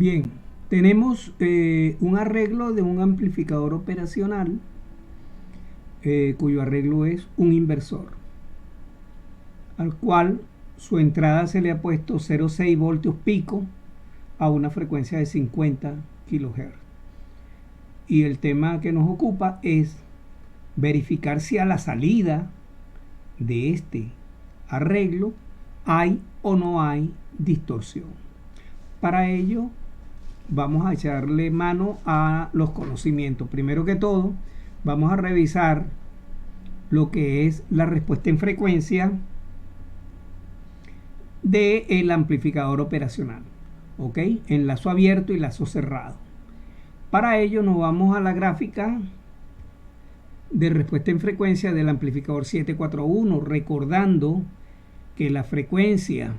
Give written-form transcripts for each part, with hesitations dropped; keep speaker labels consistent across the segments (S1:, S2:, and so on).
S1: Bien, tenemos un arreglo de un amplificador operacional cuyo arreglo es un inversor, al cual su entrada se le ha puesto 0,6 voltios pico a una frecuencia de 50 kHz. Y el tema que nos ocupa es verificar si a la salida de este arreglo hay o no hay distorsión. Para ello vamos a echarle mano a los conocimientos. Primero que todo, vamos a revisar lo que es la respuesta en frecuencia del amplificador operacional. ¿Ok? En lazo abierto y lazo cerrado. Para ello nos vamos a la gráfica de respuesta en frecuencia del amplificador 741, recordando que la frecuencia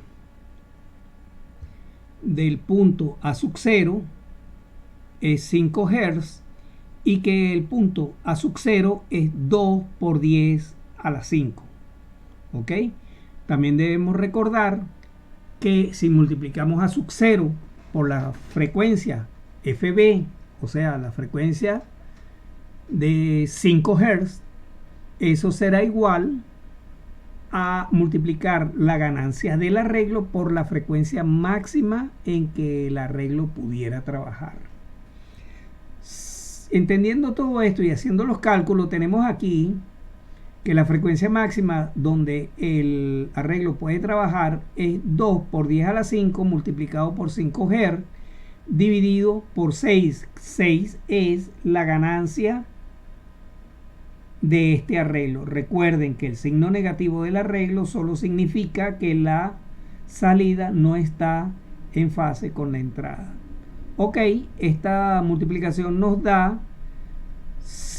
S1: del punto A sub 0 es 5 Hz y que el punto A sub 0 es 2 por 10 a la 5. ¿Ok? También debemos recordar que si multiplicamos A sub 0 por la frecuencia FB, o sea, la frecuencia de 5 Hz, eso será igual a multiplicar la ganancia del arreglo por la frecuencia máxima en que el arreglo pudiera trabajar. Entendiendo todo esto y haciendo los cálculos, tenemos aquí que la frecuencia máxima donde el arreglo puede trabajar es 2 por 10 a la 5 multiplicado por 5 Hz dividido por 6. 6 es la ganancia de este arreglo. Recuerden que el signo negativo del arreglo solo significa que la salida no está en fase con la entrada. Ok, esta multiplicación nos da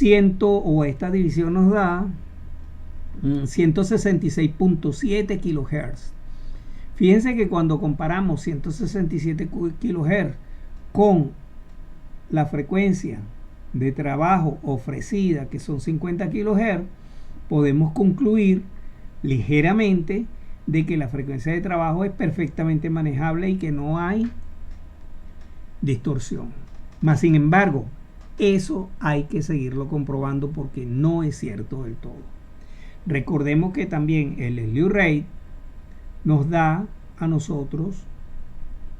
S1: esta división nos da 166.7 kHz. Fíjense que cuando comparamos 167 kHz con la frecuencia de trabajo ofrecida, que son 50 kHz, podemos concluir ligeramente de que la frecuencia de trabajo es perfectamente manejable y que no hay distorsión. Mas sin embargo, eso hay que seguirlo comprobando porque no es cierto del todo. Recordemos que también el slew rate nos da a nosotros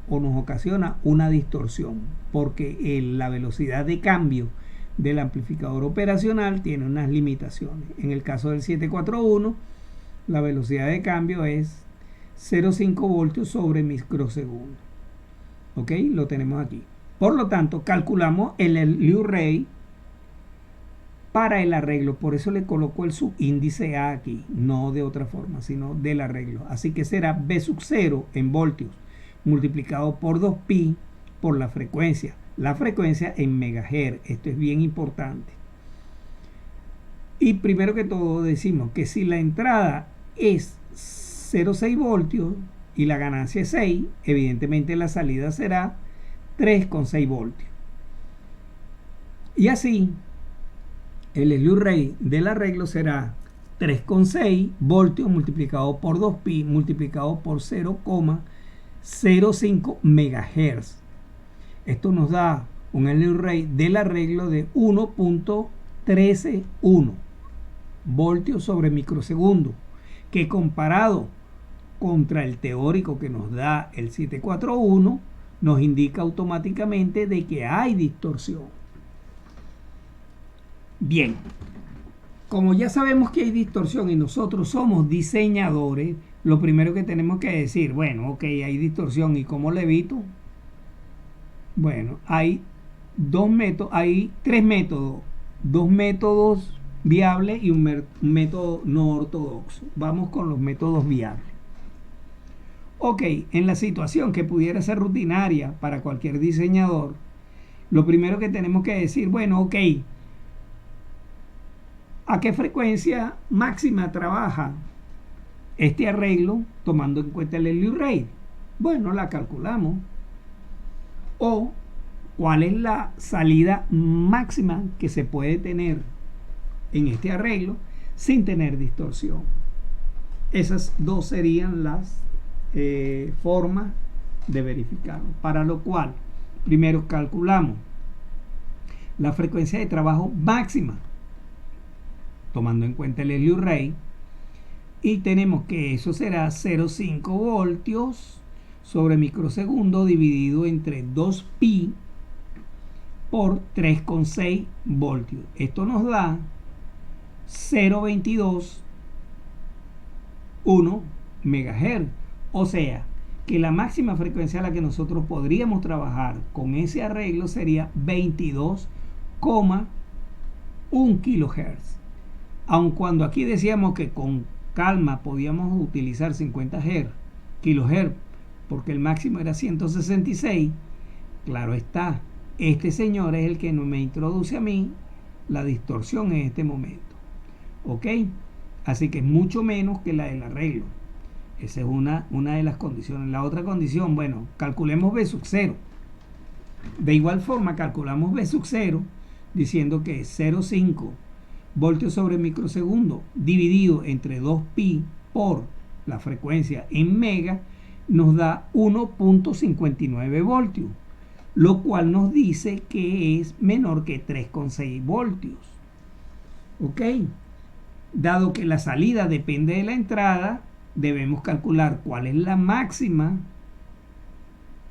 S1: o nos ocasiona una distorsión porque la velocidad de cambio del amplificador operacional tiene unas limitaciones. En el caso del 741, la velocidad de cambio es 0,5 voltios sobre microsegundo. ¿Ok? Lo tenemos aquí. Por lo tanto, calculamos el slew rate para el arreglo. Por eso le coloco el subíndice A aquí, no de otra forma, sino del arreglo. Así que será B sub 0 en voltios multiplicado por 2pi por la frecuencia. La frecuencia en megahertz. Esto es bien importante. Y primero que todo decimos que si la entrada es 0,6 voltios y la ganancia es 6, evidentemente la salida será 3,6 voltios. Y así el slew rate del arreglo será 3,6 voltios multiplicado por 2pi multiplicado por 0,05 megahertz. Esto nos da un slew rate del arreglo de 1.131 voltios sobre microsegundo, que comparado contra el teórico que nos da el 741, nos indica automáticamente de que hay distorsión. Bien, como ya sabemos que hay distorsión y nosotros somos diseñadores, lo primero que tenemos que decir, bueno, ok, hay distorsión, ¿y cómo la evito? Bueno, hay tres métodos, dos métodos viables y un método no ortodoxo. Vamos con los métodos viables. Ok, en la situación que pudiera ser rutinaria para cualquier diseñador, lo primero que tenemos que decir, bueno, ok, ¿a qué frecuencia máxima trabaja este arreglo tomando en cuenta el slew rate? Bueno, la calculamos. O cuál es la salida máxima que se puede tener en este arreglo sin tener distorsión. Esas dos serían las formas de verificarlo. Para lo cual Primero calculamos la frecuencia de trabajo máxima, tomando en cuenta el slew rate, y tenemos que eso será 0,5 voltios sobre microsegundo dividido entre 2pi por 3,6 voltios. Esto nos da 0,221 MHz. O sea, que la máxima frecuencia a la que nosotros podríamos trabajar con ese arreglo sería 22,1 kHz. Aun cuando aquí decíamos que con calma podíamos utilizar 50 kHz, porque el máximo era 166, claro está, este señor es el que no me introduce a mí la distorsión en este momento. ¿Ok? Así que es mucho menos que la del arreglo. Esa es una de las condiciones. La otra condición, bueno, calculemos B sub 0. De igual forma, calculamos B sub 0 diciendo que 0,5 voltios sobre microsegundo dividido entre 2pi por la frecuencia en mega nos da 1,59 voltios, lo cual nos dice que es menor que 3,6 voltios. ¿Ok? Dado que la salida depende de la entrada, debemos calcular cuál es la máxima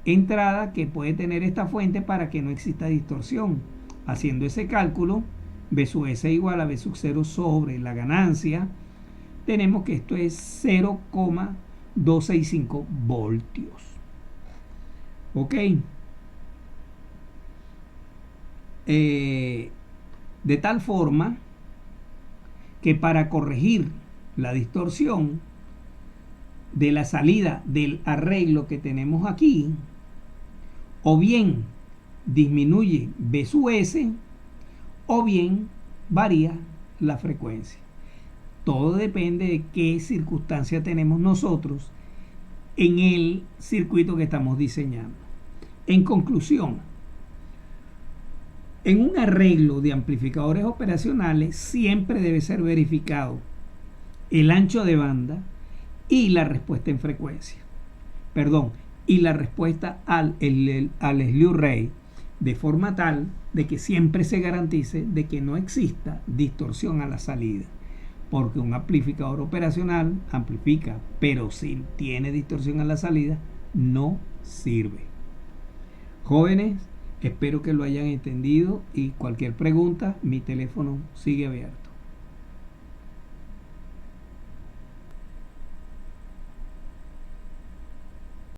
S1: entrada que puede tener esta fuente para que no exista distorsión. Haciendo ese cálculo, B sub S igual a B sub 0 sobre la ganancia, tenemos que esto es 0,265 voltios. ¿Ok? De tal forma que para corregir la distorsión de la salida del arreglo que tenemos aquí, o bien disminuye B sub S, o bien varía la frecuencia. Todo depende de qué circunstancia tenemos nosotros en el circuito que estamos diseñando. En conclusión, en un arreglo de amplificadores operacionales siempre debe ser verificado el ancho de banda y la respuesta en frecuencia. Y la respuesta al slew rate, de forma tal de que siempre se garantice de que no exista distorsión a la salida. Porque un amplificador operacional amplifica, pero si tiene distorsión a la salida, no sirve. Jóvenes, espero que lo hayan entendido y cualquier pregunta, mi teléfono sigue abierto.